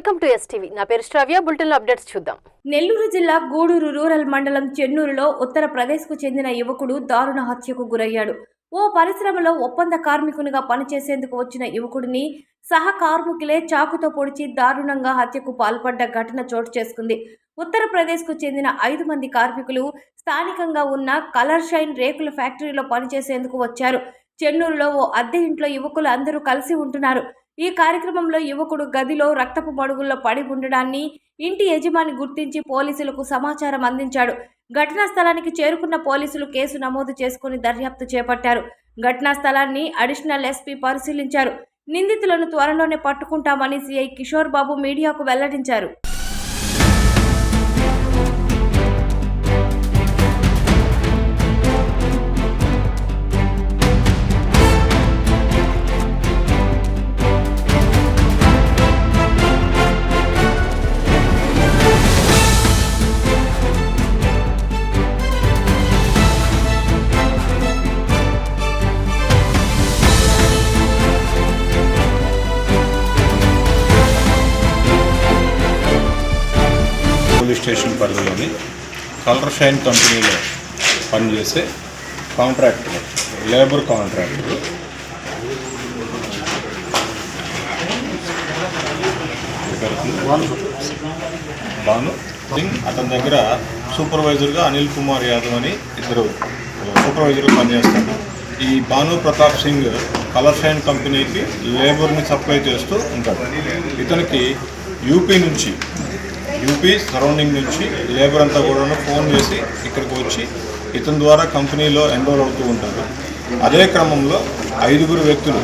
Welcome to STV. నా పేరు శ్రావ్య. Bulletin updates చూద్దాం. నెల్లూరు జిల్లా గూడూరు రూరల్ మండలం చెన్నూరులో ఉత్తరప్రదేశ్కు చెందిన యువకుడు దారుణ హత్యకు గురయ్యాడు. ఓ పరిశ్రమలో ఒప్పంద కార్మికునిగా పనిచేసేందుకు వచ్చిన యువకుడిని సహ కార్మికులే చాకుతో పొడిచి దారుణంగా హత్యకు పాల్పడ్డ ఘటన చోటు చేసుకుంది. ఉత్తరప్రదేశ్కు చెందిన 5 మంది కార్మికులు స్థానికంగా ఉన్న కలర్ షైన్ రేకుల ఫ్యాక్టరీలో పనిచేసేందుకు వచ్చారు. చెన్నూరులో ఓ అద్దె ఇంట్లో యువకులు అందరూ కలిసి ఉంటున్నారు. ఈ కార్యక్రమంలో యువకుడు గదిలో రక్తపు మడుగుల్లో పడి ఉండడాన్ని ఇంటి యజమాని గుర్తించి పోలీసులకు సమాచారం అందించాడు. ఘటనా స్థలానికి చేరుకున్న పోలీసులు కేసు నమోదు చేసుకుని దర్యాప్తు చేపట్టారు. ఘటనా స్థలాన్ని అడిషనల్ ఎస్పీ పరిశీలించారు. నిందితులను త్వరలోనే పట్టుకుంటామని సిఐ కిషోర్ బాబు మీడియాకు వెల్లడించారు. పోలీస్ స్టేషన్ పరిధిలోని కలర్ షైన్ కంపెనీలో పనిచేసే contractor, labour contractor Bhanu Singh, అతని దగ్గర సూపర్వైజర్గా అనిల్ కుమార్ యాదవ్ అని ఇద్దరు సూపర్వైజర్గా పనిచేస్తారు. ఈ భాను ప్రతాప్ సింగ్ కలర్ షైన్ కంపెనీకి లేబర్ని సప్లై చేస్తూ ఉంటాడు. ఇతనికి యూపీ సరౌండింగ్ నుంచి లేబర్ అంతా కూడా ఫోన్ చేసి ఇక్కడికి వచ్చి ఇతని ద్వారా కంపెనీలో ఎన్రోల్ అవుతూ ఉంటారు. అదే క్రమంలో 5 వ్యక్తులు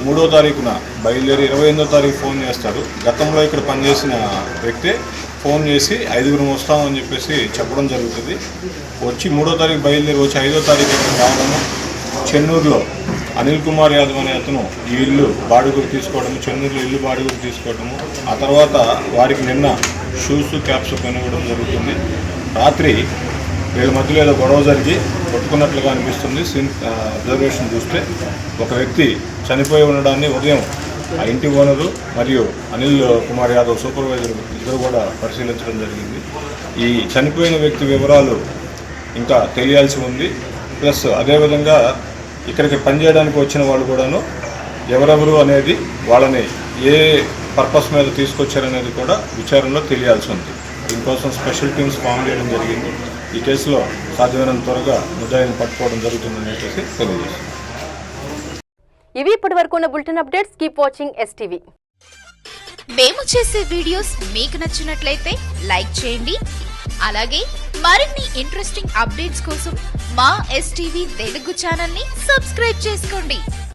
3వ తారీఖున బయలుదేరి 28వ తారీఖు ఫోన్ చేస్తారు. గతంలో ఇక్కడ పనిచేసిన వ్యక్తే ఫోన్ చేసి 5 వస్తామని చెప్పేసి చెప్పడం జరుగుతుంది. వచ్చి 3వ తారీఖు బయలుదేరి వచ్చి 5వ తారీఖు ఇక్కడ రావడము, చెన్నూరులో అనిల్ కుమార్ యాదవ్ అనే అతను ఈ ఇల్లు బాడుగుకు తీసుకోవడము, చెన్నూరులో ఇల్లు బాడుగుకు తీసుకోవడము, ఆ తర్వాత వారికి నిన్న షూస్ క్యాప్స్ కొనివ్వడం జరుగుతుంది. రాత్రి వీళ్ళ మధ్యలో ఏదో గొడవ జరిగి కొట్టుకున్నట్లుగా అనిపిస్తుంది. అబ్జర్వేషన్ చూస్తే ఒక వ్యక్తి చనిపోయి ఉండడాన్ని ఉదయం ఆ ఇంటి ఓనరు మరియు అనిల్ కుమార్ యాదవ్ సూపర్వైజర్ ఇద్దరు కూడా పరిశీలించడం జరిగింది. ఈ చనిపోయిన వ్యక్తి వివరాలు ఇంకా తెలియాల్సి ఉంది. ప్లస్ అదేవిధంగా ఇక్కడికి పనిచేయడానికి వచ్చిన వాళ్ళు కూడాను ఎవరెవరు అనేది, వాళ్ళని ఏ పర్పస్ మీద తీసుకొచ్చారనేది కూడా విచారణలో తెలియాల్సి ఉంది. దీనికోసం స్పెషల్ టీమ్స్ ఫామ్ చేయడం జరిగింది. ఈ కేసులో సాధ్యమైనంత త్వరగా ముద్దాయిని పట్టుకోవడం జరుగుతుందని చెప్పేసి తెలియజేస్తుంది. ఇవి ఇప్పటి వరకు ఉన్న bulletin updates. Keep watching STV. మేము చేసే వీడియోస్ మీకు నచ్చినట్లయితే లైక్ చేయండి. అలాగే మరిన్ని ఇంట్రెస్టింగ్ అప్డేట్స్ కోసం మా ఎస్టీవీ తెలుగు ఛానల్ ని సబ్స్క్రైబ్ చేసుకోండి.